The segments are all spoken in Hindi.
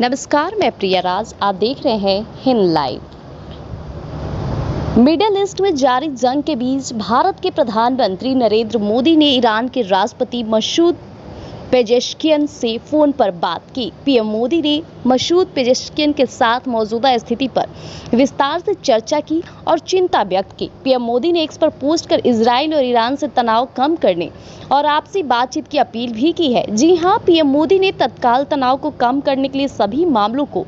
नमस्कार, मैं प्रिया राज। आप देख रहे हैं हिंद लाइव। मिडिल ईस्ट में जारी जंग के बीच भारत के प्रधानमंत्री नरेंद्र मोदी ने ईरान के राष्ट्रपति मसूद पेजेश्कियन से फोन पर बात की। पीएम मोदी ने मसूद पेजेश्कियन के साथ मौजूदा स्थिति पर विस्तार से चर्चा की और चिंता व्यक्त की। पीएम मोदी ने एक्स पर पोस्ट कर इजराइल और ईरान से तनाव कम करने और आपसी बातचीत की अपील भी की है। जी हां, पीएम मोदी ने तत्काल तनाव को कम करने के लिए सभी मामलों को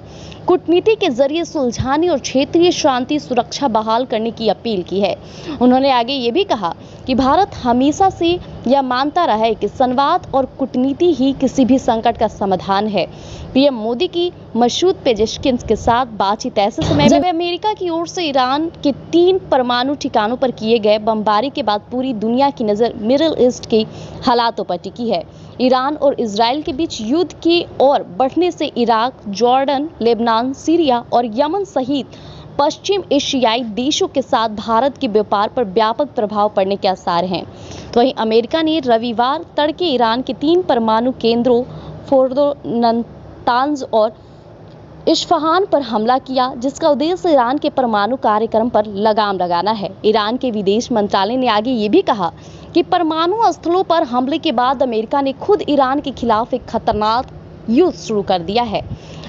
कूटनीति के जरिए सुलझाने और क्षेत्रीय शांति सुरक्षा बहाल करने की अपील की है। उन्होंने आगे ये भी कहा कि भारत हमेशा से यह मानता रहा है कि संवाद और कूटनीति ही किसी भी संकट का समाधान है। पीएम मोदी की मसूद पेजेश्किन के साथ बातचीत ऐसे समय जब अमेरिका की ओर से ईरान के 3 परमाणु ठिकानों पर किए गए बमबारी के बाद पूरी दुनिया की नज़र मिडिल ईस्ट के हालातों पर टिकी है। ईरान और इजराइल के बीच युद्ध की ओर बढ़ने से इराक, जॉर्डन, लेबनान, सीरिया और यमन सहित पश्चिम एशियाई देशों के साथ भारत के व्यापार पर व्यापक प्रभाव पड़ने के आसार हैं। तो वहीं अमेरिका ने रविवार तड़के ईरान के 3 परमाणु केंद्रों फोर्दो, नातांज और इस्फहान पर हमला किया, जिसका उद्देश्य ईरान के परमाणु कार्यक्रम पर लगाम लगाना है। ईरान के विदेश मंत्रालय ने आगे ये भी कहा कि परमाणु अस्त्रों पर हमले के बाद अमेरिका ने खुद ईरान के खिलाफ एक खतरनाक युद्ध शुरू कर दिया है।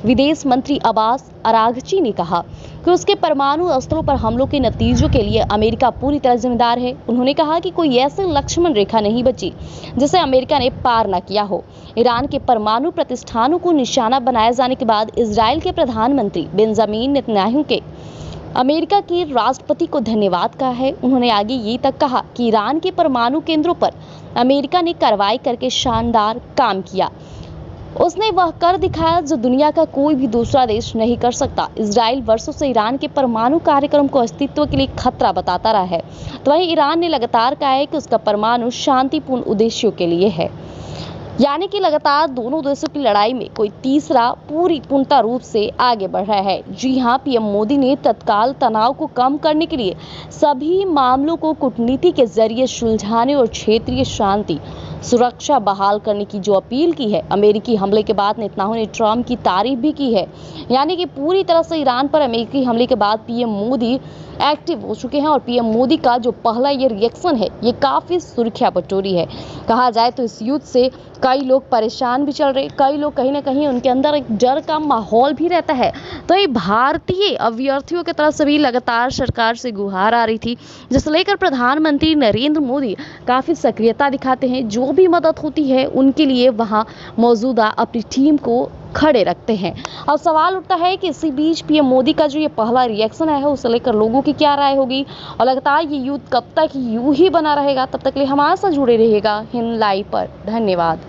विदेश मंत्री अब्बास अराघची ने कहा कि उसके परमाणु अस्त्रों पर हमलों के नतीजों के लिए अमेरिका पूरी तरह जिम्मेदार है। उन्होंने कहा कि कोई ऐसी लक्ष्मण रेखा नहीं बची जिसे अमेरिका ने पार न किया हो। ईरान के परमाणु प्रतिष्ठानों को निशाना बनाए जाने के बाद इजराइल के प्रधानमंत्री बेंजामिन नेतन्याहू के अमेरिका के राष्ट्रपति को धन्यवाद कहा है। उन्होंने आगे ये तक कहा कि ईरान के परमाणु केंद्रों पर अमेरिका ने कार्रवाई करके शानदार काम किया। उसने वह कर दिखाया जो दुनिया का कोई भी दूसरा देश नहीं कर सकता। इजराइल वर्षों से ईरान के परमाणु कार्यक्रम को अस्तित्व के लिए खतरा बताता रहा है, तो वहीं ईरान ने लगातार कहा है कि उसका परमाणु शांतिपूर्ण उद्देश्यों के लिए है, यानी कि लगातार दोनों देशों की लड़ाई में कोई तीसरा पूर्णता रूप से आगे बढ़ रहा है। जी हां, पीएम मोदी ने तत्काल तनाव को कम करने के लिए सभी मामलों को कूटनीति के जरिए सुलझाने और क्षेत्रीय शांति सुरक्षा बहाल करने की जो अपील की है। अमेरिकी हमले के बाद नेतन्याहू ने ट्रंप की तारीफ भी की है, यानी कि पूरी तरह से ईरान पर अमेरिकी हमले के बाद पीएम मोदी एक्टिव हो चुके हैं और पीएम मोदी का जो पहला ये रिएक्शन है ये काफ़ी सुर्खियां बटोरी है। कहा जाए तो इस युद्ध से कई लोग परेशान भी चल रहे, कई लोग कहीं ना कहीं उनके अंदर एक डर का माहौल भी रहता है। तो ये भारतीय अभ्यर्थियों की तरफ से भी लगातार सरकार से गुहार आ रही थी, जिसे लेकर प्रधानमंत्री नरेंद्र मोदी काफ़ी सक्रियता दिखाते हैं। जो भी मदद होती है उनके लिए वहाँ मौजूदा अपनी टीम को खड़े रखते हैं। अब सवाल उठता है कि इसी बीच पीएम मोदी का जो ये पहला रिएक्शन है उसे लेकर लोगों की क्या राय होगी और लगातार ये युद्ध कब तक यूं ही बना रहेगा। तब तक के लिए हमारे साथ जुड़े रहिएगा हिंद लाइव पर। धन्यवाद।